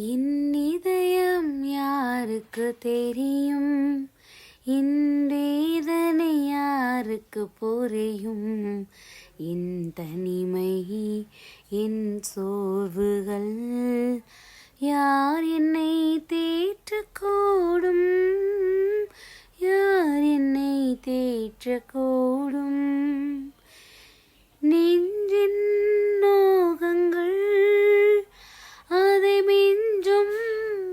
என் இதயம் யாருக்கு தெரியும், என் வேதனை யாருக்கு புரியும், என் தனிமை என் சோர்வுகள் யார் என்னை தேற்றக்கூடும், யார் என்னை தேற்றக்கூடும். நெஞ்சின் நோகங்கள் அதை மிஞ்சும்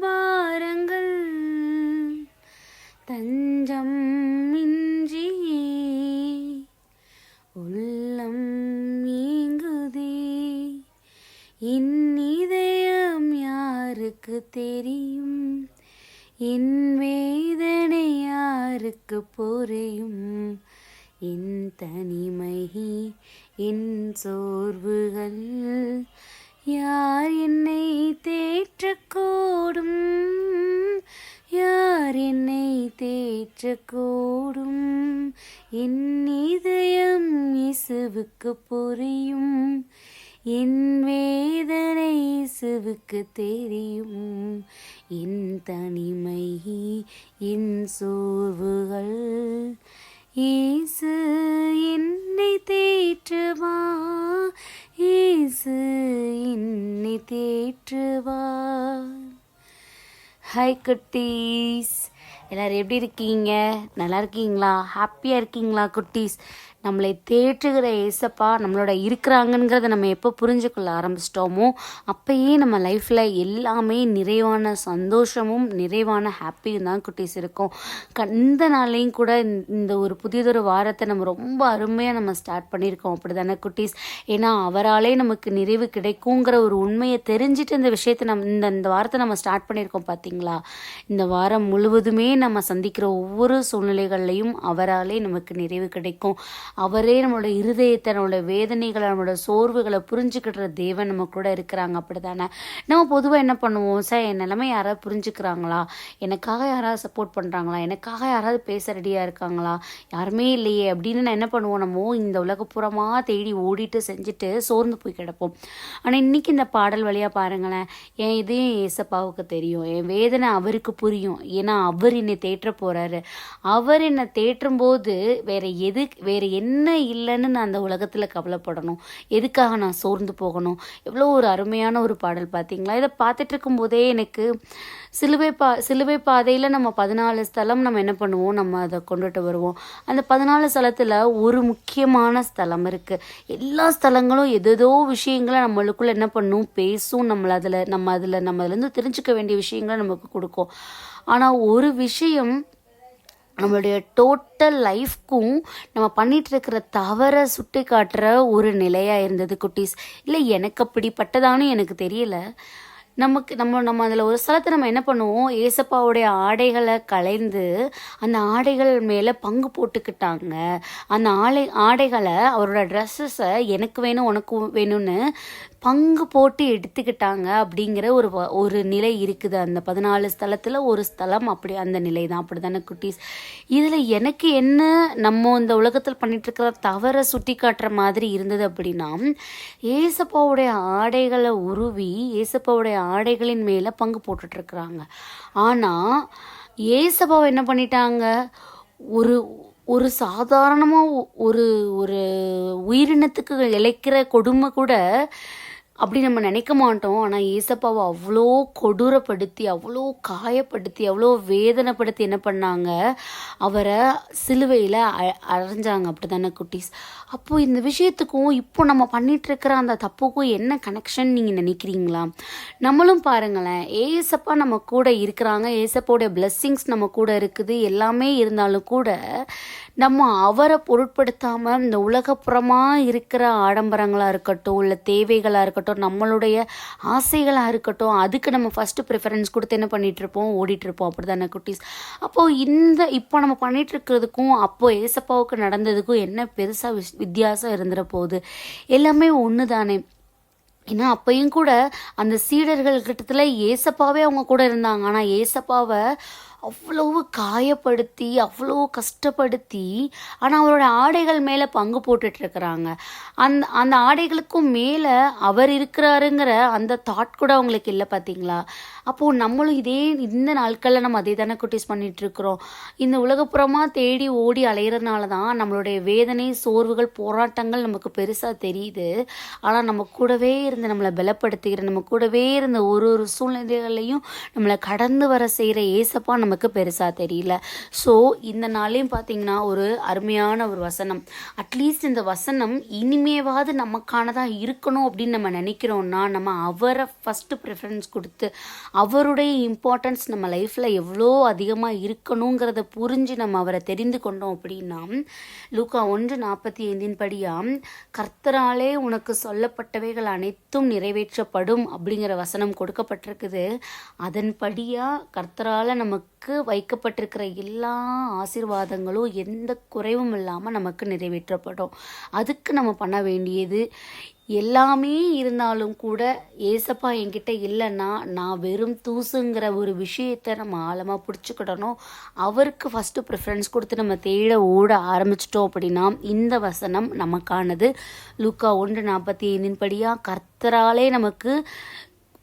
பாரங்கள் தஞ்சம் இன்றி உள்ளம் நீங்குதே. என் இதயம் யாருக்கு தெரியும், என் வேதனை யாருக்கு புரியும், என் தனிமை என் சோர்வுகள் யார் என்னை தேற்றக்கூடும், யார் என்னை தேற்றக்கூடும். என் இதயம் இயேசுவுக்கு புரியும், என் வேதனை இயேசுவுக்கு தெரியும், என் தனிமை என் சோர்வுகள் இயேசு என்னை தேற்றுவா, இயேசு என்னை தேற்றுவா. ஹாய் குட்டீஸ், எல்லோரும் எப்படி இருக்கீங்க? நல்லா இருக்கீங்களா? ஹாப்பியாக இருக்கீங்களா குட்டீஸ்? நம்மளை தேற்றுகிற ஏசப்பா நம்மளோட இருக்கிறாங்கங்கிறத நம்ம எப்போ புரிஞ்சுக்கொள்ள ஆரம்பிச்சிட்டோமோ அப்போயே நம்ம லைஃப்பில் எல்லாமே நிறைவான சந்தோஷமும் நிறைவான ஹாப்பியும் தான் குட்டீஸ் இருக்கும். இந்த நாளையும் கூட இந்த ஒரு புதியதொரு வாரத்தை நம்ம ரொம்ப அருமையாக நம்ம ஸ்டார்ட் பண்ணியிருக்கோம், அப்படி தானே குட்டீஸ்? ஏன்னா அவராலே நமக்கு நிறைவு கிடைக்குங்கிற ஒரு உண்மையை தெரிஞ்சுட்டு இந்த விஷயத்தை இந்த வாரத்தை நம்ம ஸ்டார்ட் பண்ணியிருக்கோம். பார்த்தீங்களா? இந்த வாரம் முழுவதுமே நம்ம சந்திக்கிற ஒவ்வொரு சூழ்நிலைகள்லையும் அவராலே நமக்கு நிறைவு கிடைக்கும். அவரே நம்மளோட இருதயத்தை, நம்மளோட வேதனைகளை, நம்மளோட சோர்வுகளை புரிஞ்சுக்கிற தேவன் நம்ம கூட இருக்கிறாங்க, அப்படி தானே? நம்ம பொதுவாக என்ன பண்ணுவோம், சார் என் நிலைமை யாராவது புரிஞ்சுக்கிறாங்களா, எனக்காக யாராவது சப்போர்ட் பண்ணுறாங்களா, எனக்காக யாராவது பேச ரெடியாக இருக்காங்களா, யாருமே இல்லையே அப்படின்னு நான் என்ன பண்ணுவோம், நம்ம இந்த உலகப்புறமாக தேடி ஓடிட்டு செஞ்சுட்டு சோர்ந்து போய் கிடப்போம். ஆனால் இன்றைக்கி இந்த பாடல் வழியாக பாருங்களேன், என் இதையும் ஏசப்பாவுக்கு தெரியும், என் வேதனை அவருக்கு புரியும், ஏன்னா அவர் என்னை தேற்ற போகிறாரு. அவர் என்னை தேற்றும் போது வேறு என்ன இல்லைன்னு நான் அந்த உலகத்தில் கவலைப்படணும், எதுக்காக நான் சோர்ந்து போகணும்? எவ்வளோ ஒரு அருமையான ஒரு பாடல் பார்த்தீங்களா? இதை பார்த்துட்டு இருக்கும்போதே எனக்கு சிலுவை பாதையில் நம்ம 14 ஸ்தலம் நம்ம என்ன பண்ணுவோம், நம்ம அதை கொண்டுட்டு வருவோம். அந்த 14 ஸ்தலத்தில் ஒரு முக்கியமான ஸ்தலம் இருக்குது. எல்லா ஸ்தலங்களும் ஏதோ விஷயங்களை நம்மளுக்குள்ள என்ன பண்ணும், பேசும், நம்ம அதுலேருந்து தெரிஞ்சுக்க வேண்டிய விஷயங்களை நமக்கு கொடுக்கும். ஆனால் ஒரு விஷயம் நம்மளுடைய டோட்டல் லைஃப்க்கும் நம்ம பண்ணிகிட்டு இருக்கிற தவறை சுட்டி காட்டுற ஒரு நிலையாக இருந்தது குட்டீஸ். இல்லை எனக்கு அப்படிப்பட்டதானு எனக்கு தெரியலை. நம்ம அதில் ஒரு ஸ்தலத்தை நம்ம என்ன பண்ணுவோம், ஏசப்பாவுடைய ஆடைகளை களைந்து அந்த ஆடைகள் மேலே பங்கு போட்டுக்கிட்டாங்க. அந்த ஆடைகளை அவரோட ட்ரெஸ்ஸஸை எனக்கு வேணும் உனக்கு வேணும்னு பங்கு போட்டு எடுத்துக்கிட்டாங்க அப்படிங்கிற ஒரு நிலை இருக்குது. அந்த 14 ஸ்தலத்தில் ஒரு ஸ்தலம் அப்படி அந்த நிலை தான், அப்படி தானே குட்டீஸ்? இதில் எனக்கு என்ன, நம்ம இந்த உலகத்தில் பண்ணிட்டு இருக்கிற தவறை சுட்டி காட்டுற மாதிரி இருந்தது அப்படின்னா, ஏசப்பாவுடைய ஆடைகளை உருவி ஏசப்பாவுடைய ஆடைகளின் மேலே பங்கு போட்டுட்ருக்குறாங்க. ஆனால் ஏசப்பாவை என்ன பண்ணிட்டாங்க, ஒரு சாதாரணமாக ஒரு உயிரினத்துக்கு இழைக்கிற கொடுமை கூட அப்படி நம்ம நினைக்க மாட்டோம். ஆனால் ஏசப்பாவை அவ்வளோ கொடூரப்படுத்தி, அவ்வளோ காயப்படுத்தி, அவ்வளோ வேதனைப்படுத்தி என்ன பண்ணாங்க, அவரை சிலுவையில் அரைஞ்சாங்க, அப்படி தானே குட்டீஸ்? அப்போது இந்த விஷயத்துக்கும் இப்போ நம்ம பண்ணிகிட்ருக்கிற அந்த தப்புக்கும் என்ன கனெக்ஷன் நீங்கள் நினைக்கிறீங்களா? நம்மளும் பாருங்களேன், ஏசப்பா நம்ம கூட இருக்கிறாங்க, ஏசப்பாவுடைய பிளெஸ்ஸிங்ஸ் நம்ம கூட இருக்குது, எல்லாமே இருந்தாலும் கூட நம்ம அவரை பொருட்படுத்தாமல் இந்த உலகப்புறமாக இருக்கிற ஆடம்பரங்களாக இருக்கட்டும், இல்லை தேவைகளாக இருக்கட்டும், நம்மளுடைய ஆசைகளாக இருக்கட்டும், அதுக்கு நம்ம ஃபஸ்ட்டு ப்ரிஃபரன்ஸ் கொடுத்து என்ன பண்ணிகிட்ருப்போம், ஓடிட்டுருப்போம், அப்படி தானே குட்டீஸ்? அப்போது இப்போ நம்ம பண்ணிகிட்ருக்கிறதுக்கும் அப்போது ஏசப்பாவுக்கு நடந்ததுக்கும் என்ன பெருசாக வித்தியாசம் இருந்துட போகுது? எல்லாமே ஒன்று தானே. ஏன்னா அப்பையும் கூட அந்த சீடர்கள் கிட்டத்தில் ஏசப்பாவே அவங்க கூட இருந்தாங்க. ஆனால் ஏசப்பாவை அவ்வளவு காயப்படுத்தி அவ்வளோ கஷ்டப்படுத்தி ஆனால் அவரோட ஆடைகள் மேலே பங்கு போட்டுட்ருக்குறாங்க. அந்த ஆடைகளுக்கும் மேலே அவர் இருக்கிறாருங்கிற அந்த தாட் கூட அவங்களுக்கு இல்லை பார்த்தீங்களா? அப்போது நம்மளும் இந்த நாட்களில் நம்ம அதே தானே குட்டீஸ் பண்ணிகிட்ருக்குறோம். இந்த உலகப்புறமாக தேடி ஓடி அலையிறதுனால தான் நம்மளுடைய வேதனை, சோர்வுகள், போராட்டங்கள் நமக்கு பெருசாக தெரியுது. ஆனால் நம்ம கூடவே இருந்து நம்மளை பலப்படுத்துகிற, நம்ம கூடவே இருந்த ஒரு ஒரு சூழ்நிலைகளையும் நம்மளை கடந்து வர செய்கிற ஏசப்பா நமக்கு பெருசாக தெரியல. ஸோ இந்த நாளையும் பார்த்திங்கன்னா ஒரு அருமையான ஒரு வசனம். அட்லீஸ்ட் இந்த வசனம் இனிமேவாவது நமக்கானதாக இருக்கணும் அப்படின்னு நம்ம நினைக்கிறோன்னா நம்ம அவரை ஃபஸ்ட்டு ப்ரிஃபரன்ஸ் கொடுத்து அவருடைய இம்பார்ட்டன்ஸ் நம்ம லைஃப்பில் எவ்வளோ அதிகமாக இருக்கணுங்கிறத புரிஞ்சு நம்ம அவரை தெரிந்து கொண்டோம் அப்படின்னா லூக்கா 1:45 படியாம் கர்த்தராலே உனக்கு சொல்லப்பட்டவைகள் அனைத்தும் நிறைவேற்றப்படும் அப்படிங்கிற வசனம் கொடுக்கப்பட்டிருக்குது. அதன்படியாக கர்த்தரால் நமக்கு வைக்கப்பட்டிருக்கிற எல்லா ஆசீர்வாதங்களும் எந்த குறைவும் இல்லாமல் நமக்கு நிறைவேற்றப்படும். அதுக்கு நம்ம பண்ண வேண்டியது எல்லாமே இருந்தாலும் கூட ஏசப்பா என்கிட்ட இல்லைன்னா நான் வெறும் தூசுங்கிற ஒரு விஷயத்தை நம்ம ஆழமாக பிடிச்சிக்கிடணும். அவருக்கு ஃபஸ்ட்டு ப்ரிஃபரன்ஸ் கொடுத்து நம்ம தேட ஓட ஆரம்பிச்சிட்டோம் அப்படின்னா இந்த வசனம் நமக்கானது. லூக்கா 1:45 படியாக கர்த்தராலே நமக்கு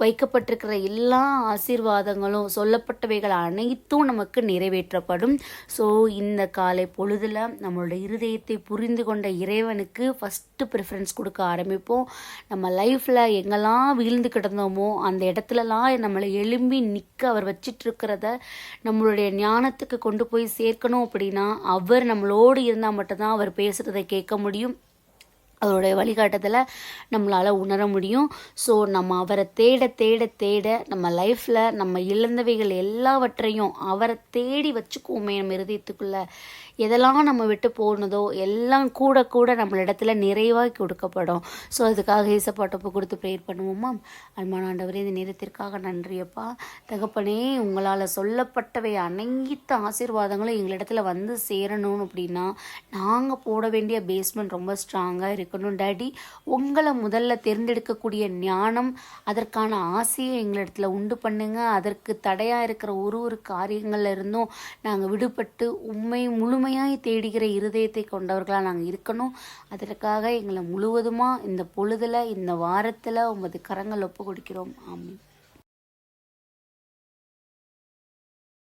வைக்கப்பட்டிருக்கிற எல்லா ஆசீர்வாதங்களும் சொல்லப்பட்டவைகள் அனைத்தும் நமக்கு நிறைவேற்றப்படும். ஸோ இந்த காலை பொழுதில் நம்மளோட இருதயத்தை புரிந்து கொண்ட இறைவனுக்கு ஃபஸ்ட்டு ப்ரிஃபரன்ஸ் கொடுக்க ஆரம்பிப்போம். நம்ம லைஃப்பில் எங்கெல்லாம் வீழ்ந்து கிடந்தோமோ அந்த இடத்துலலாம் நம்மளை எழும்பி நிற்க அவர் வச்சிட்ருக்கிறத நம்மளுடைய ஞானத்துக்கு கொண்டு போய் சேர்க்கணும் அப்படின்னா அவர் நம்மளோடு இருந்தால் மட்டும்தான் அவர் பேசுகிறத கேட்க முடியும். அவருடைய வழிகாட்டத்தில் நம்மளால் உணர முடியும். ஸோ நம்ம அவரை தேட தேட தேட நம்ம லைஃப்பில் நம்ம இழந்தவைகள் எல்லாவற்றையும் அவரை தேடி வச்சுக்குவோமே. நம்ம இருதயத்துக்குள்ளே எதெல்லாம் நம்ம விட்டு போனதோ எல்லாம் கூட கூட நம்மளிடத்துல நிறைவாக கொடுக்கப்படும். ஸோ அதுக்காக ஏசப்பாட்டப்போ கொடுத்து ப்ரேயர் பண்ணுவோமா? அன்பான ஆண்டவரே, இந்த நேரத்திற்காக நன்றியப்பா. தகப்பனே, உங்களால் சொல்லப்பட்டவை அனைத்து ஆசீர்வாதங்களும் எங்களிடத்துல வந்து சேரணும் அப்படின்னா நாங்கள் போட வேண்டிய பேஸ்மெண்ட் ரொம்ப ஸ்ட்ராங்காக இருக்கணும். டாடி, உங்களை முதல்ல தேர்ந்தெடுக்கக்கூடிய ஞானம், அதற்கான ஆசையை எங்களிடத்துல உண்டு பண்ணுங்க. அதற்கு தடையாக இருக்கிற ஒரு காரியங்கள்ல இருந்தும் நாங்கள் விடுபட்டு உண்மை முழுமையாய் தேடுகிற இருதயத்தை கொண்டவர்களாக நாங்கள் இருக்கணும். அதற்காக எங்களை முழுவதுமாக இந்த பொழுதில் இந்த வாரத்தில் உமது கரங்கள் ஒப்பு கொடுக்கிறோம். ஆமென்.